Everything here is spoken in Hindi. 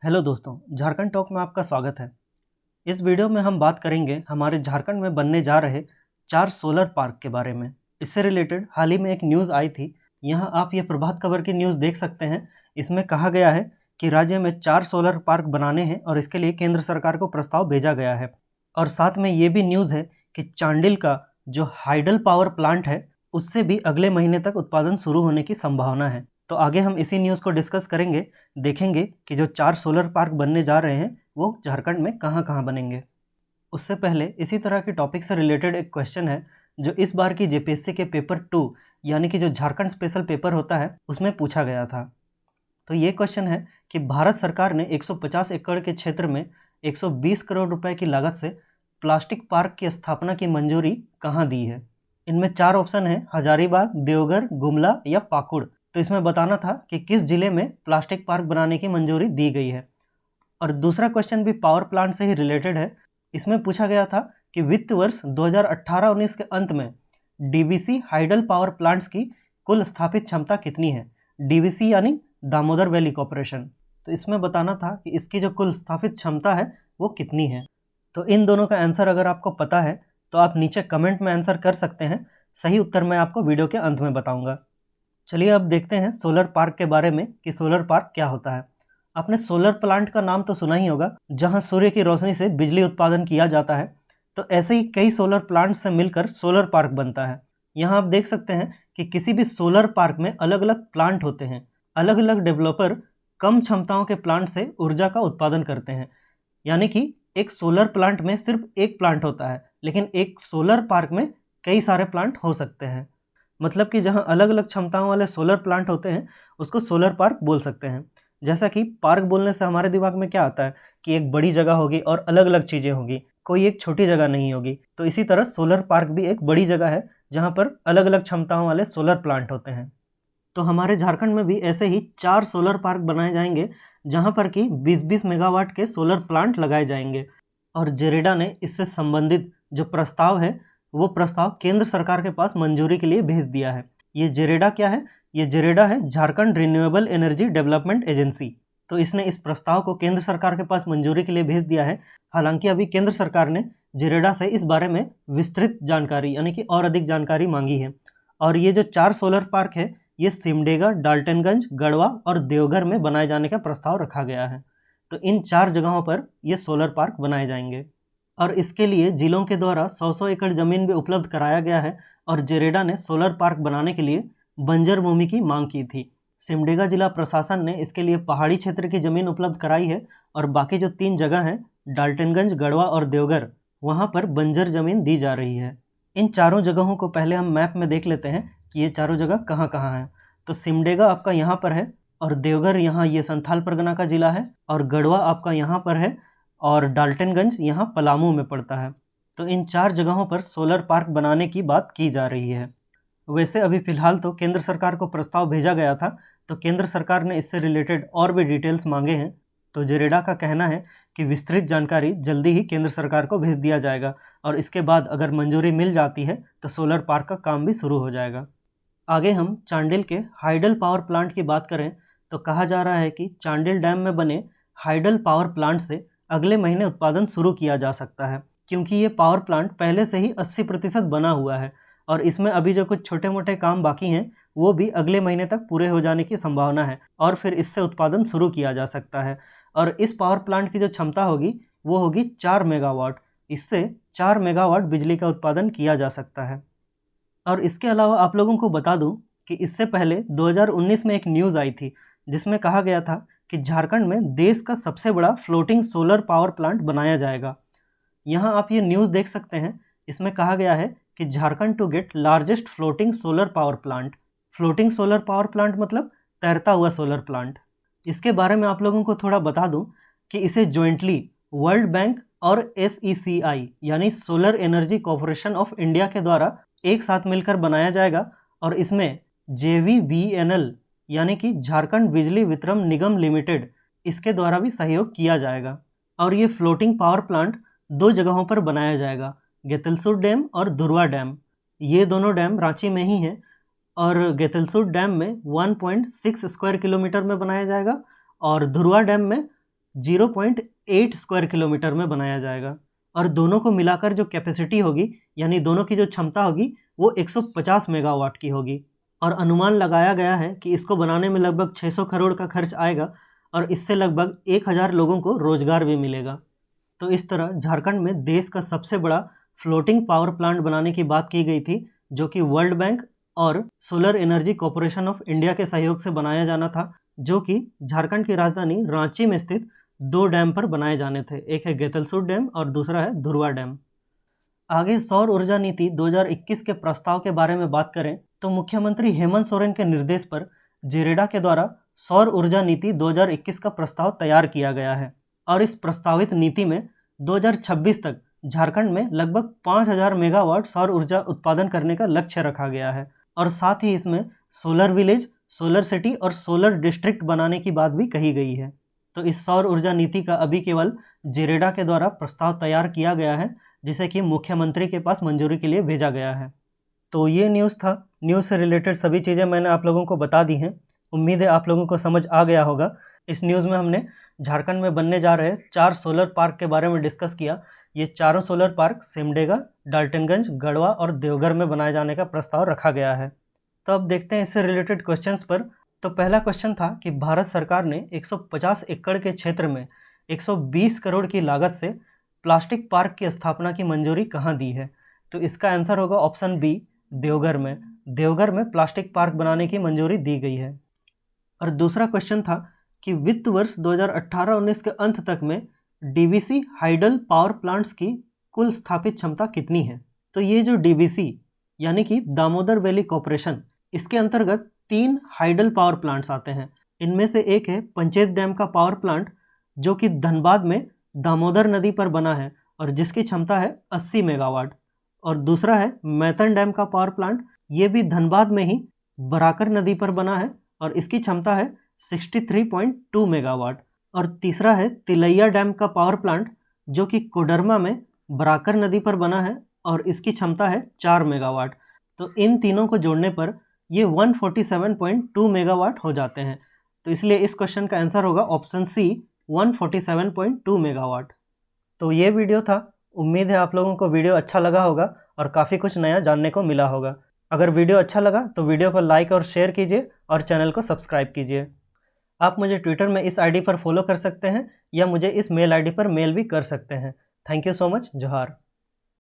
हेलो दोस्तों, झारखंड टॉक में आपका स्वागत है। इस वीडियो में हम बात करेंगे हमारे झारखंड में बनने जा रहे 4 सोलर पार्क के बारे में। इससे रिलेटेड हाल ही में एक न्यूज़ आई थी। यहाँ आप ये प्रभात खबर की न्यूज़ देख सकते हैं। इसमें कहा गया है कि राज्य में 4 सोलर पार्क बनाने हैं और इसके लिए केंद्र सरकार को प्रस्ताव भेजा गया है। और साथ में ये भी न्यूज़ है कि चांडिल का जो हाइडल पावर प्लांट है उससे भी अगले महीने तक उत्पादन शुरू होने की संभावना है। तो आगे हम इसी न्यूज़ को डिस्कस करेंगे, देखेंगे कि जो 4 सोलर पार्क बनने जा रहे हैं वो झारखंड में कहाँ कहाँ बनेंगे। उससे पहले इसी तरह के टॉपिक से रिलेटेड एक क्वेश्चन है जो इस बार की जेपीएससी के पेपर 2 यानी कि जो झारखंड स्पेशल पेपर होता है उसमें पूछा गया था। तो ये क्वेश्चन है कि भारत सरकार ने 150 एकड़ के क्षेत्र में 120 करोड़ रुपए की लागत से प्लास्टिक पार्क की स्थापना की मंजूरी कहाँ दी है। इनमें 4 ऑप्शन है, हजारीबाग, देवघर, गुमला या पाकुड़। तो इसमें बताना था कि किस जिले में प्लास्टिक पार्क बनाने की मंजूरी दी गई है। और दूसरा क्वेश्चन भी पावर प्लांट से ही रिलेटेड है। इसमें पूछा गया था कि वित्त वर्ष 2018-19 के अंत में डीवीसी हाइडल पावर प्लांट्स की कुल स्थापित क्षमता कितनी है। डीवीसी यानी दामोदर वैली कॉरपोरेशन। तो इसमें बताना था कि इसकी जो कुल स्थापित क्षमता है वो कितनी है। तो इन दोनों का आंसर अगर आपको पता है तो आप नीचे कमेंट में आंसर कर सकते हैं। सही उत्तर मैं आपको वीडियो के अंत में बताऊंगा। चलिए अब देखते हैं सोलर पार्क के बारे में कि सोलर पार्क क्या होता है। आपने सोलर प्लांट का नाम तो सुना ही होगा, जहां सूर्य की रोशनी से बिजली उत्पादन किया जाता है। तो ऐसे ही कई सोलर प्लांट से मिलकर सोलर पार्क बनता है। यहाँ आप देख सकते हैं कि किसी भी सोलर पार्क में अलग अलग प्लांट होते हैं। अलग अलग डेवलपर कम क्षमताओं के प्लांट से ऊर्जा का उत्पादन करते हैं। यानी कि एक सोलर प्लांट में सिर्फ एक प्लांट होता है, लेकिन एक सोलर पार्क में कई सारे प्लांट हो सकते हैं। मतलब कि जहाँ अलग अलग क्षमताओं वाले सोलर प्लांट होते हैं उसको सोलर पार्क बोल सकते हैं। जैसा कि पार्क बोलने से हमारे दिमाग में क्या आता है कि एक बड़ी जगह होगी और अलग अलग चीज़ें होगी, कोई एक छोटी जगह नहीं होगी। तो इसी तरह सोलर पार्क भी एक बड़ी जगह है जहाँ पर अलग अलग क्षमताओं वाले सोलर प्लांट होते हैं। तो हमारे झारखंड में भी ऐसे ही 4 सोलर पार्क बनाए जाएंगे जहाँ पर कि 20-20 मेगावाट के सोलर प्लांट लगाए जाएंगे। और जेरेडा ने इससे संबंधित जो प्रस्ताव है वो प्रस्ताव केंद्र सरकार के पास मंजूरी के लिए भेज दिया है। ये जेरेडा क्या है? ये जेरेडा है Jharkhand renewable energy development agency. तो इसने इस प्रस्ताव को केंद्र सरकार के पास मंजूरी के लिए भेज दिया है। हालांकि अभी केंद्र सरकार ने जेरेडा से इस बारे में विस्तृत जानकारी यानी कि और अधिक जानकारी मांगी है। और ये जो 4 सोलर पार्क है ये सिमडेगा, डाल्टनगंज, गढ़वा और देवघर में बनाए जाने का प्रस्ताव रखा गया है। तो इन 4 जगहों पर ये सोलर पार्क बनाए जाएंगे और इसके लिए जिलों के द्वारा 100-100 एकड़ जमीन भी उपलब्ध कराया गया है। और जेरेडा ने सोलर पार्क बनाने के लिए बंजर भूमि की मांग की थी। सिमडेगा जिला प्रशासन ने इसके लिए पहाड़ी क्षेत्र की जमीन उपलब्ध कराई है और बाकी जो 3 जगह हैं, डाल्टनगंज, गढ़वा और देवघर, वहाँ पर बंजर जमीन दी जा रही है। इन चारों जगहों को पहले हम मैप में देख लेते हैं कि ये चारों जगह कहाँ कहाँ हैं। तो सिमडेगा आपका यहाँ पर है और देवघर यहाँ ये संथाल परगना का जिला है और गढ़वा आपका यहाँ पर है और डाल्टनगंज यहाँ पलामू में पड़ता है। तो इन 4 जगहों पर सोलर पार्क बनाने की बात की जा रही है। वैसे अभी फ़िलहाल तो केंद्र सरकार को प्रस्ताव भेजा गया था, तो केंद्र सरकार ने इससे रिलेटेड और भी डिटेल्स मांगे हैं। तो जेरेडा का कहना है कि विस्तृत जानकारी जल्दी ही केंद्र सरकार को भेज दिया जाएगा और इसके बाद अगर मंजूरी मिल जाती है तो सोलर पार्क का काम भी शुरू हो जाएगा। आगे हम चांडिल के हाइडल पावर प्लांट की बात करें तो कहा जा रहा है कि चांडिल डैम में बने हाइडल पावर प्लांट से अगले महीने उत्पादन शुरू किया जा सकता है, क्योंकि ये पावर प्लांट पहले से ही 80% बना हुआ है और इसमें अभी जो कुछ छोटे मोटे काम बाकी हैं वो भी अगले महीने तक पूरे हो जाने की संभावना है और फिर इससे उत्पादन शुरू किया जा सकता है। और इस पावर प्लांट की जो क्षमता होगी वो होगी 4 मेगावाट। इससे 4 मेगावाट बिजली का उत्पादन किया जा सकता है। और इसके अलावा आप लोगों को बता दूं कि इससे पहले 2019 में एक न्यूज़ आई थी जिसमें कहा गया था कि झारखंड में देश का सबसे बड़ा फ्लोटिंग सोलर पावर प्लांट बनाया जाएगा। यहाँ आप ये न्यूज़ देख सकते हैं। इसमें कहा गया है कि Jharkhand to get largest floating solar power plant. Floating solar power plant मतलब तैरता हुआ सोलर प्लांट। इसके बारे में आप लोगों को थोड़ा बता दूं कि इसे जॉइंटली वर्ल्ड बैंक और SECI यानी solar energy corporation of India के द्वारा एक साथ मिलकर बनाया जाएगा और इसमें JVBNL यानी कि झारखंड बिजली वितरण निगम लिमिटेड इसके द्वारा भी सहयोग किया जाएगा। और ये फ्लोटिंग पावर प्लांट 2 जगहों पर बनाया जाएगा, गेतलसूर डैम और धुरवा डैम। ये दोनों डैम रांची में ही हैं और गेतलसूर डैम में 1.6 स्क्वायर किलोमीटर में बनाया जाएगा और धुरवा डैम में 0.8 स्क्वायर किलोमीटर में बनाया जाएगा और दोनों को मिलाकर जो कैपेसिटी होगी यानी दोनों की जो क्षमता होगी वो 150 मेगावाट की होगी। और अनुमान लगाया गया है कि इसको बनाने में लगभग 600 करोड़ का खर्च आएगा और इससे लगभग 1000 लोगों को रोजगार भी मिलेगा। तो इस तरह झारखंड में देश का सबसे बड़ा फ्लोटिंग पावर प्लांट बनाने की बात की गई थी, जो कि वर्ल्ड बैंक और solar energy corporation of India के सहयोग से बनाया जाना था, जो कि झारखंड की राजधानी रांची में स्थित 2 डैम पर बनाए जाने थे। एक है गेतलसूर डैम और दूसरा है धुरवा डैम। आगे सौर ऊर्जा नीति 2021 के प्रस्ताव के बारे में बात करें तो मुख्यमंत्री हेमंत सोरेन के निर्देश पर जेरेडा के द्वारा सौर ऊर्जा नीति 2021 का प्रस्ताव तैयार किया गया है और इस प्रस्तावित नीति में 2026 तक झारखंड में लगभग 5000 मेगावाट सौर ऊर्जा उत्पादन करने का लक्ष्य रखा गया है और साथ ही इसमें सोलर विलेज, सोलर सिटी और सोलर डिस्ट्रिक्ट बनाने की बात भी कही गई है। तो इस सौर ऊर्जा नीति का अभी केवल जेरेडा के द्वारा प्रस्ताव तैयार किया गया है, जिसे कि मुख्यमंत्री के पास मंजूरी के लिए भेजा गया है। तो ये न्यूज़ था। न्यूज़ से रिलेटेड सभी चीज़ें मैंने आप लोगों को बता दी हैं। उम्मीद है आप लोगों को समझ आ गया होगा। इस न्यूज़ में हमने झारखंड में बनने जा रहे 4 सोलर पार्क के बारे में डिस्कस किया। ये चारों सोलर पार्क सिमडेगा, डाल्टनगंज, गढ़वा और देवघर में बनाए जाने का प्रस्ताव रखा गया है। तो अब देखते हैं इससे रिलेटेड क्वेश्चंस पर। तो पहला क्वेश्चन था कि भारत सरकार ने 150 एकड़ के क्षेत्र में 120 करोड़ की लागत से प्लास्टिक पार्क की स्थापना की मंजूरी कहाँ दी है? तो इसका आंसर होगा ऑप्शन बी, देवघर में। देवघर में प्लास्टिक पार्क बनाने की मंजूरी दी गई है। और दूसरा क्वेश्चन था कि वित्त वर्ष 2018-19 के अंत तक में डीवीसी हाइडल पावर प्लांट्स की कुल स्थापित क्षमता कितनी है? तो ये जो डीवीसी यानी कि दामोदर वैली कॉर्पोरेशन, इसके अंतर्गत 3 हाइडल पावर प्लांट्स आते हैं। इनमें से एक है पंचेत डैम का पावर प्लांट, जो कि धनबाद में दामोदर नदी पर बना है और जिसकी क्षमता है 80 मेगावाट। और दूसरा है मैतन डैम का पावर प्लांट, ये भी धनबाद में ही बराकर नदी पर बना है और इसकी क्षमता है 63.2 मेगावाट। और तीसरा है तिलैया डैम का पावर प्लांट, जो कि कोडरमा में बराकर नदी पर बना है और इसकी क्षमता है 4 मेगावाट। तो इन तीनों को जोड़ने पर ये 147.2 मेगावाट हो जाते हैं। तो इसलिए इस क्वेश्चन का आंसर होगा ऑप्शन सी, 147.2 मेगावाट। तो ये वीडियो था। उम्मीद है आप लोगों को वीडियो अच्छा लगा होगा और काफ़ी कुछ नया जानने को मिला होगा। अगर वीडियो अच्छा लगा तो वीडियो को लाइक और शेयर कीजिए और चैनल को सब्सक्राइब कीजिए। आप मुझे ट्विटर में इस आईडी पर फॉलो कर सकते हैं या मुझे इस मेल आईडी पर मेल भी कर सकते हैं। Thank you so much. जोहार।